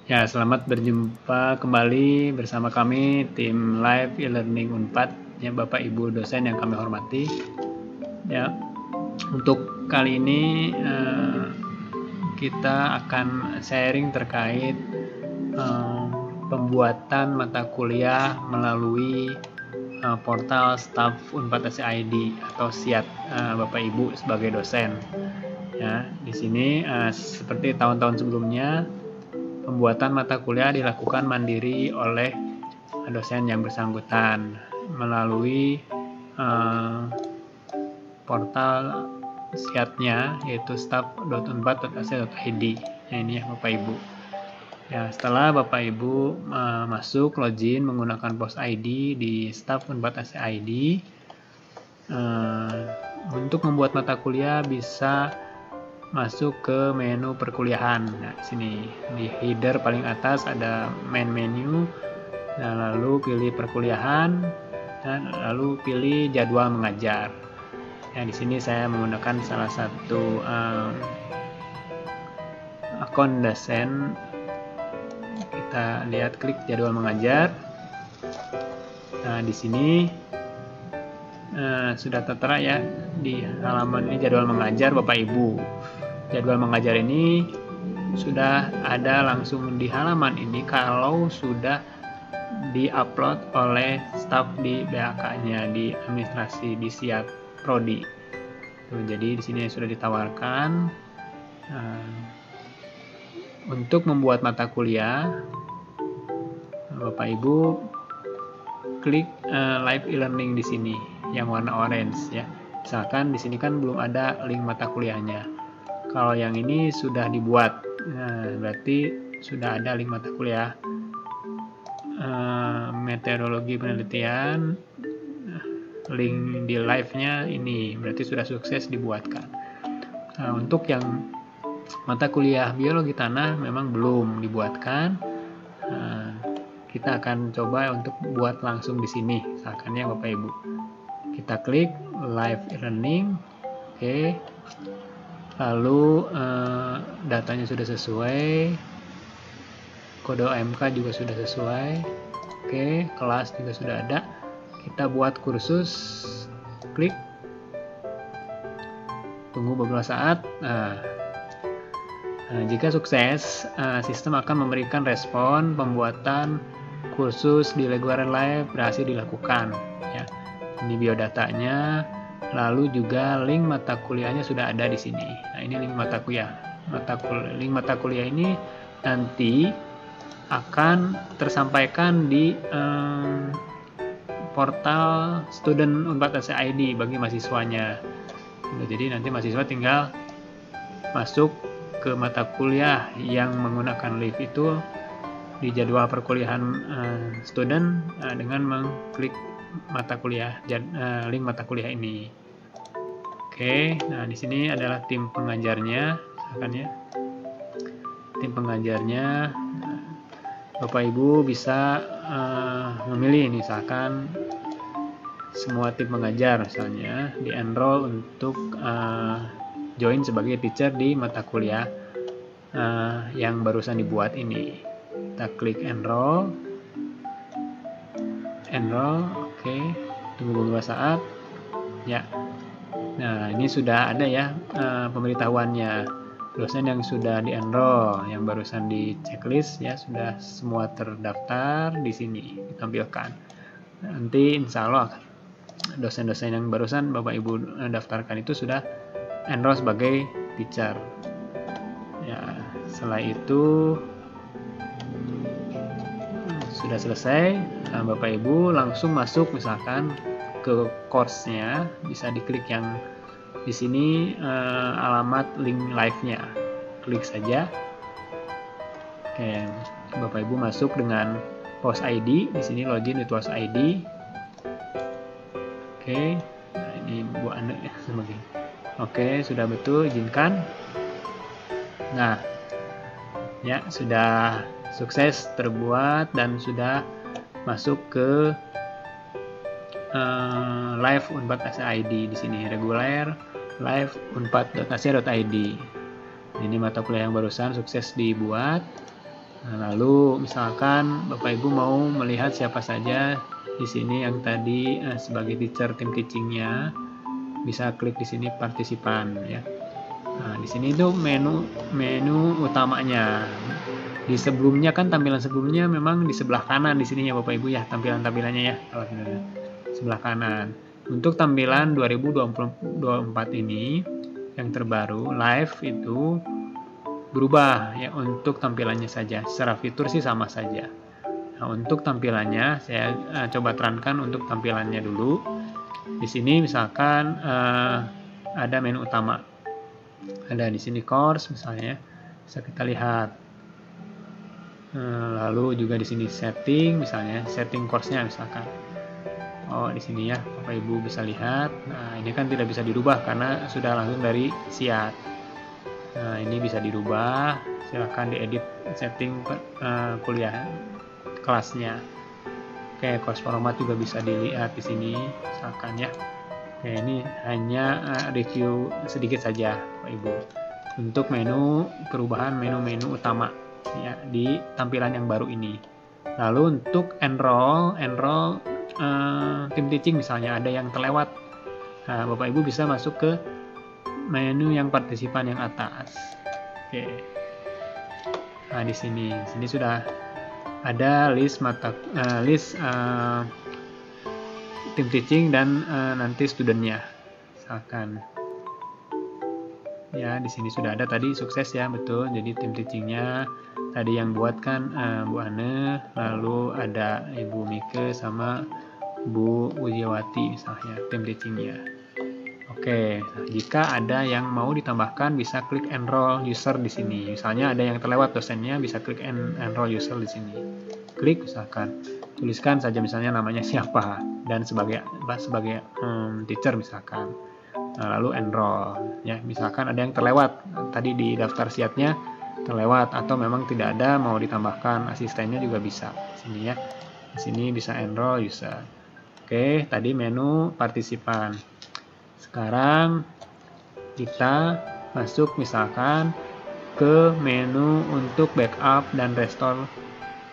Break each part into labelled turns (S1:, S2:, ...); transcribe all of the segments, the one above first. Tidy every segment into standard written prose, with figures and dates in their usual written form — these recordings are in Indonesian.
S1: Ya, selamat berjumpa kembali bersama kami tim Live e-learning Unpad, ya Bapak Ibu dosen yang kami hormati. Ya, untuk kali ini kita akan sharing terkait pembuatan mata kuliah melalui portal Staf Unpad SCID atau SIAT Bapak Ibu sebagai dosen. Ya, di sini seperti tahun-tahun sebelumnya, pembuatan mata kuliah dilakukan mandiri oleh dosen yang bersangkutan melalui portal SIAT-nya, yaitu staff.unpad.ac.id. Nah, ini ya Bapak Ibu. Ya, setelah Bapak Ibu masuk login menggunakan post ID di Staff Unpad SCID, untuk membuat mata kuliah bisa masuk ke menu perkuliahan. Nah, sini di header paling atas ada main menu. Nah, lalu pilih perkuliahan dan lalu pilih jadwal mengajar. Ya, di sini saya menggunakan salah satu akun dosen. Kita lihat, klik jadwal mengajar. Nah, di sini sudah tertera ya di halaman ini jadwal mengajar Bapak Ibu. Jadwal mengajar ini sudah ada langsung di halaman ini kalau sudah di-upload oleh staf di BAK-nya, di administrasi di SIAT Prodi. Jadi di sini sudah ditawarkan untuk membuat mata kuliah. Bapak Ibu klik live e-learning di sini yang warna orange ya. Misalkan di sini kan belum ada link mata kuliahnya. Kalau yang ini sudah dibuat, berarti sudah ada link mata kuliah meteorologi penelitian. Link di live-nya ini berarti sudah sukses dibuatkan. Nah, untuk yang mata kuliah biologi tanah memang belum dibuatkan. Kita akan coba untuk buat langsung di sini, misalkan ya Bapak Ibu. Kita klik live e-learning, oke. Lalu datanya sudah sesuai, kode OMK juga sudah sesuai, oke. Kelas juga sudah ada. Kita buat kursus, klik, tunggu beberapa saat. Jika sukses, sistem akan memberikan respon pembuatan kursus di Leguaren Live berhasil dilakukan. Ya. Ini biodatanya, lalu juga link mata kuliahnya sudah ada di sini. Nah, ini link mata kuliah. Link mata kuliah ini nanti akan tersampaikan di portal Student Unpad SCID bagi mahasiswanya. Jadi nanti mahasiswa tinggal masuk ke mata kuliah yang menggunakan live itu di jadwal perkuliahan student dengan mengklik mata kuliah link mata kuliah ini. Oke, nah di sini adalah tim pengajarnya, misalkan ya. Tim pengajarnya, Bapak Ibu bisa memilih, misalkan semua tim pengajar misalnya di-enroll untuk join sebagai teacher di mata kuliah yang barusan dibuat ini. Kita klik enroll, oke. Tunggu beberapa saat, ya. Nah, ini sudah ada ya pemberitahuannya. Dosen yang sudah di-enroll, yang barusan di checklist ya, sudah semua terdaftar di sini ditampilkan. Nanti insya Allah dosen-dosen yang barusan Bapak Ibu daftarkan itu sudah enroll sebagai teacher. Ya, setelah itu sudah selesai, Bapak Ibu langsung masuk misalkan ke course-nya, bisa diklik yang di sini alamat link live-nya. Klik saja. Oke, Bapak Ibu masuk dengan post ID, di sini login with post ID. Oke, nah ini Bu Anda ya sebagai. Oke, sudah betul, izinkan. Nah, ya sudah sukses terbuat dan sudah masuk ke live Unpad SCID di sini, reguler live unpad.ac.id. Ini mata kuliah yang barusan sukses dibuat. Nah, lalu misalkan Bapak Ibu mau melihat siapa saja di sini yang tadi sebagai teacher tim teachingnya, bisa klik di sini partisipan ya. Nah, di sini itu menu utamanya. Di sebelumnya kan tampilan sebelumnya memang di sebelah kanan di sini ya Bapak Ibu ya, tampilannya ya. Sebelah kanan. Untuk tampilan 2024 ini yang terbaru live itu berubah ya untuk tampilannya saja. Secara fitur sih sama saja. Nah, untuk tampilannya saya coba terangkan untuk tampilannya dulu. Di sini misalkan ada menu utama. Ada di sini course misalnya. Bisa kita lihat. Lalu juga di sini setting misalnya, setting course-nya misalkan. Oh, di sini ya, Bapak Ibu bisa lihat. Nah, ini kan tidak bisa dirubah karena sudah langsung dari Siat. Nah, ini bisa dirubah. Silahkan diedit setting kuliah kelasnya. Oke, course format juga bisa dilihat di sini, misalkan ya. Oke, ini hanya review sedikit saja, Bapak Ibu. Untuk perubahan menu-menu utama ya di tampilan yang baru ini. Lalu untuk enroll tim teaching misalnya ada yang terlewat. Nah, Bapak Ibu bisa masuk ke menu yang partisipan yang atas. Oke. Nah, di sini sudah ada list tim teaching dan nanti studentnya. Misalkan ya di sini sudah ada tadi sukses ya, betul. Jadi tim teachingnya tadi yang buat kan Bu Ane, lalu ada Ibu Mike sama Bu Ujiawati misalnya tim teachingnya. Oke, nah, jika ada yang mau ditambahkan bisa klik enroll user di sini. Misalnya ada yang terlewat dosennya bisa klik enroll user di sini. Klik misalkan, tuliskan saja misalnya namanya siapa dan sebagai teacher misalkan. Nah, lalu enroll ya, misalkan ada yang terlewat tadi di daftar siatnya terlewat atau memang tidak ada mau ditambahkan asistennya juga bisa di sini ya. Di sini bisa enroll user. Oke, tadi menu partisipan. Sekarang kita masuk misalkan ke menu untuk backup dan restore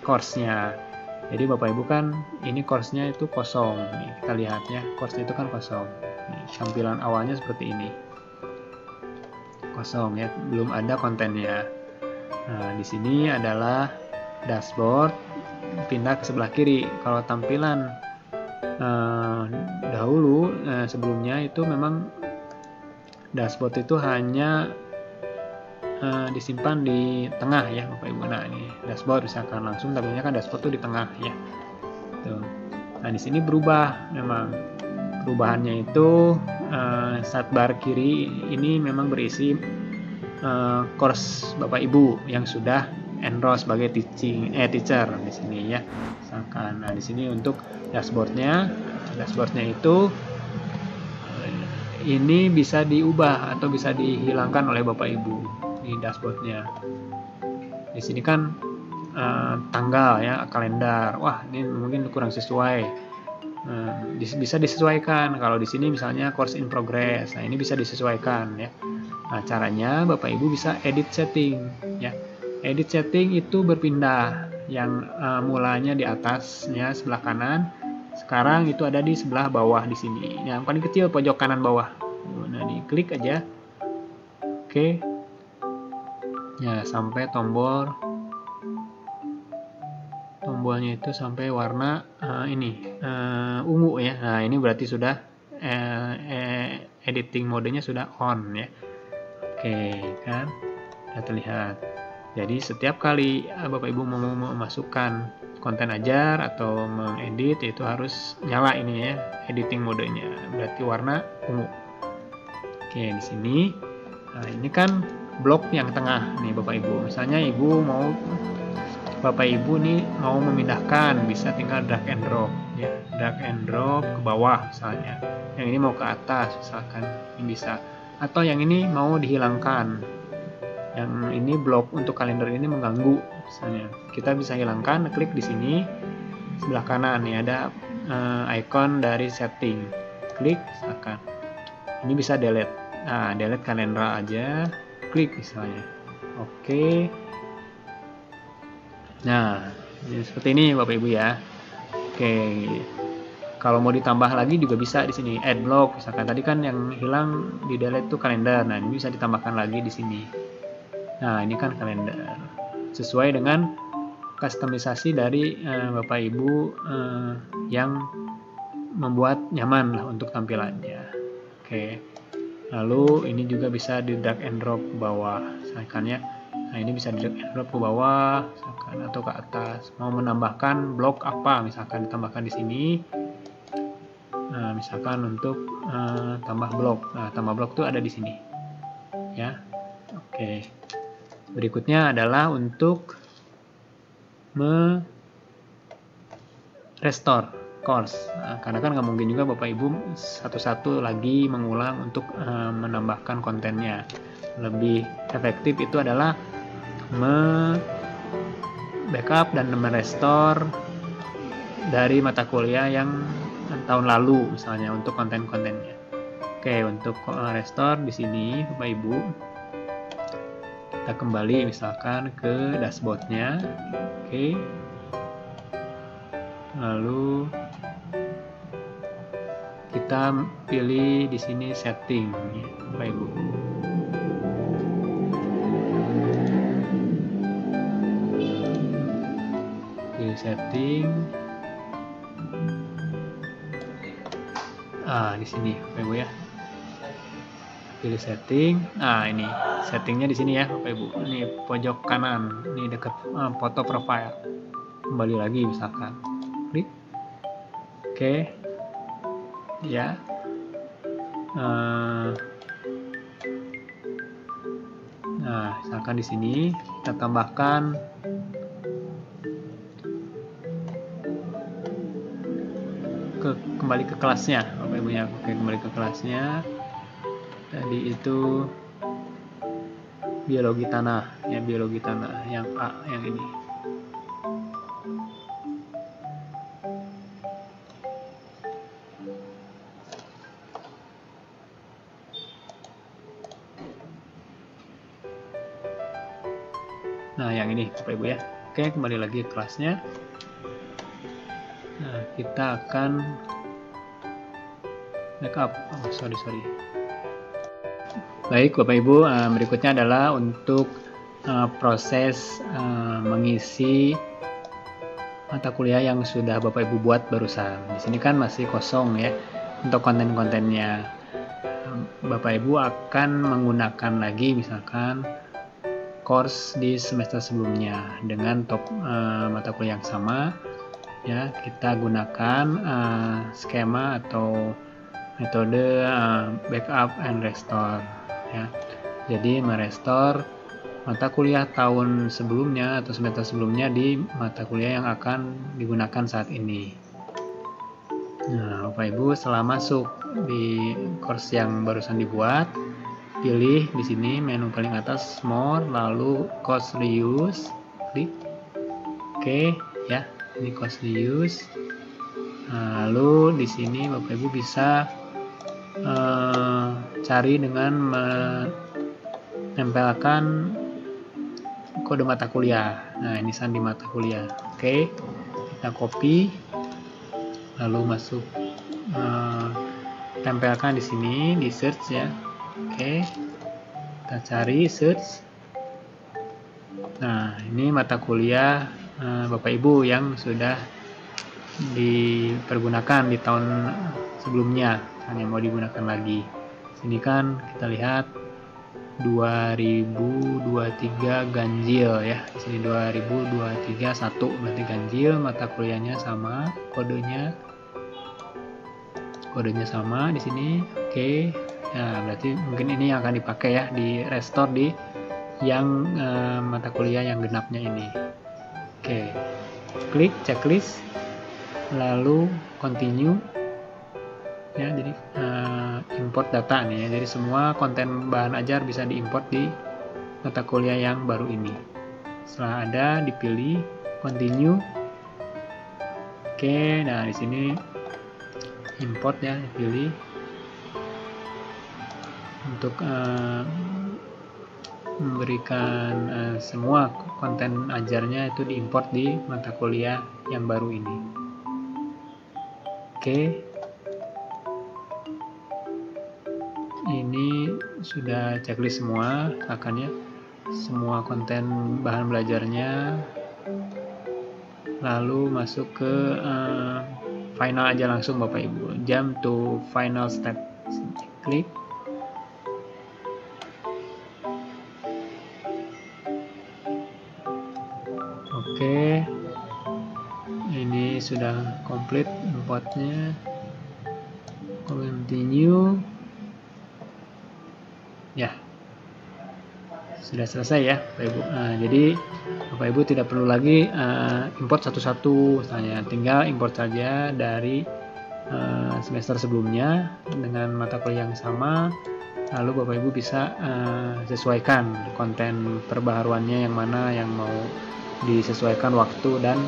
S1: course-nya. Jadi Bapak Ibu kan ini course-nya itu kosong. Nih, kita lihat ya, course-nya itu kan kosong. Nih, tampilan awalnya seperti ini. Kosong ya, belum ada kontennya. Nah, di sini adalah dashboard, pindah ke sebelah kiri. Kalau tampilan dahulu sebelumnya itu memang dashboard itu hanya disimpan di tengah ya Bapak Ibu. Nah, ini dashboard misalkan langsung tampilnya kan dashboard itu di tengah ya. Tuh. Nah, di sini berubah memang. Perubahannya itu sidebar kiri ini memang berisi course Bapak Ibu yang sudah enroll sebagai teacher di sini ya. Misalkan nah di sini untuk dashboardnya itu ini bisa diubah atau bisa dihilangkan oleh Bapak Ibu di dashboardnya. Di sini kan tanggal ya, kalender. Wah, ini mungkin kurang sesuai. Bisa disesuaikan. Kalau di sini misalnya course in progress. Nah, ini bisa disesuaikan ya. Nah, caranya Bapak Ibu bisa edit setting ya. Edit setting itu berpindah yang mulanya di atasnya sebelah kanan. Sekarang itu ada di sebelah bawah di sini. Yang paling kecil pojok kanan bawah. Nah, diklik aja. Oke. Ya, sampai tombolnya itu sampai warna ungu ya. Nah, ini berarti sudah editing modenya sudah on ya. Oke, kan? Sudah terlihat. Jadi setiap kali Bapak Ibu mau memasukkan konten ajar atau mengedit itu harus nyala ini ya, editing modenya. Berarti warna ungu. Oke, di sini. Nah, ini kan blok yang tengah nih Bapak Ibu. Misalnya Bapak Ibu nih mau memindahkan, bisa tinggal drag and drop ya. Drag and drop ke bawah misalnya. Yang ini mau ke atas misalkan, ini bisa. Atau yang ini mau dihilangkan. Yang ini blok untuk kalender ini mengganggu misalnya. Kita bisa hilangkan, klik di sini sebelah kanan nih ada icon dari setting. Klik misalkan. Ini bisa delete. Nah, delete kalender aja, klik misalnya. Oke. Nah, seperti ini Bapak Ibu ya. Oke. Kalau mau ditambah lagi juga bisa di sini, add block misalkan. Tadi kan yang hilang di delete tuh kalender. Nah, ini bisa ditambahkan lagi di sini. Nah, ini kan kalender. Sesuai dengan kustomisasi dari Bapak Ibu yang membuat nyaman lah untuk tampilannya. Oke. Lalu ini juga bisa di drag and drop ke bawah, misalkan ya. Nah, ini bisa di drag and drop ke bawah, misalkan, atau ke atas. Mau menambahkan blok apa, misalkan ditambahkan di sini. Nah, misalkan untuk tambah blok. Nah, tambah blok itu ada di sini. Ya. Oke. Berikutnya adalah untuk restore course. Nah, karena kan nggak mungkin juga Bapak Ibu satu-satu lagi mengulang untuk menambahkan kontennya. Lebih efektif itu adalah backup dan merestore dari mata kuliah yang tahun lalu misalnya untuk konten-kontennya. Oke, untuk restore di sini Bapak Ibu kita kembali misalkan ke dashboardnya. Oke. Lalu kita pilih di sini setting ya, Bapak Ibu. Pilih setting. Di sini Bapak Ibu ya. Pilih setting. Nah, ini settingnya di sini ya Bapak Ibu. Ini pojok kanan, ini dekat foto profile. Kembali lagi misalkan. Klik. Oke. Ya. Nah, misalkan di sini kita tambahkan kembali ke kelasnya, Bapak Ibu ya. Oke, kembali ke kelasnya. Tadi itu biologi tanah, ya, biologi tanah yang A, yang ini. Nah, yang ini Bapak Ibu ya. Oke, kembali lagi ke kelasnya. Nah, kita akan backup. Sorry. Baik Bapak Ibu, berikutnya adalah untuk proses mengisi mata kuliah yang sudah Bapak Ibu buat barusan. Di sini kan masih kosong ya untuk konten-kontennya. Bapak Ibu akan menggunakan lagi misalkan course di semester sebelumnya dengan mata kuliah yang sama. Ya, kita gunakan skema atau metode backup and restore ya. Jadi merestore mata kuliah tahun sebelumnya atau semester sebelumnya di mata kuliah yang akan digunakan saat ini. Nah, Bapak Ibu setelah masuk di course yang barusan dibuat, pilih di sini menu paling atas more, lalu course reuse, klik. Oke, ya. Ini course reuse. Nah, lalu di sini Bapak Ibu bisa cari dengan menempelkan kode mata kuliah. Nah, ini sandi mata kuliah. Oke, kita copy, lalu masuk, tempelkan di sini di search ya. Oke, kita cari search. Nah, ini mata kuliah Bapak Ibu yang sudah dipergunakan di tahun sebelumnya, hanya mau digunakan lagi. Sini kan kita lihat 2023 ganjil ya. Di sini 2023 1 berarti ganjil, mata kuliahnya sama, kodenya sama di sini. Oke. Nah, berarti mungkin ini yang akan dipakai ya di restore di yang mata kuliah yang genapnya ini. Oke. Klik checklist, lalu continue ya. Jadi import data nih ya. Jadi semua konten bahan ajar bisa diimport di mata kuliah yang baru ini. Setelah ada, dipilih continue. Oke, nah di sini import ya, dipilih untuk memberikan semua konten ajarnya itu diimport di mata kuliah yang baru ini. Oke. Ini sudah checklist semua, akannya semua konten bahan belajarnya, lalu masuk ke final aja langsung Bapak Ibu. Jump to final step, klik. Oke, ini sudah komplit importnya. Continue. Ya, sudah selesai ya Bapak Ibu. Jadi Bapak Ibu tidak perlu lagi import satu-satu, tinggal import saja dari semester sebelumnya dengan mata kuliah yang sama, lalu Bapak Ibu bisa sesuaikan konten perbaharuannya yang mana yang mau disesuaikan waktu dan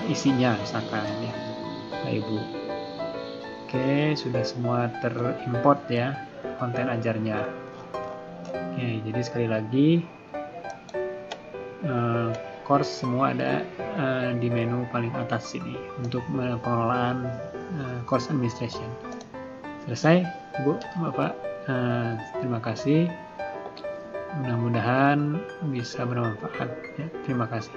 S1: isinya misalkan ya Bapak Ibu. Oke, sudah semua terimport ya konten ajarnya. Oke, jadi sekali lagi course semua ada di menu paling atas sini untuk pengelolaan course administration. Selesai, Ibu, Bapak. Terima kasih. Mudah-mudahan bisa bermanfaat. Ya, terima kasih.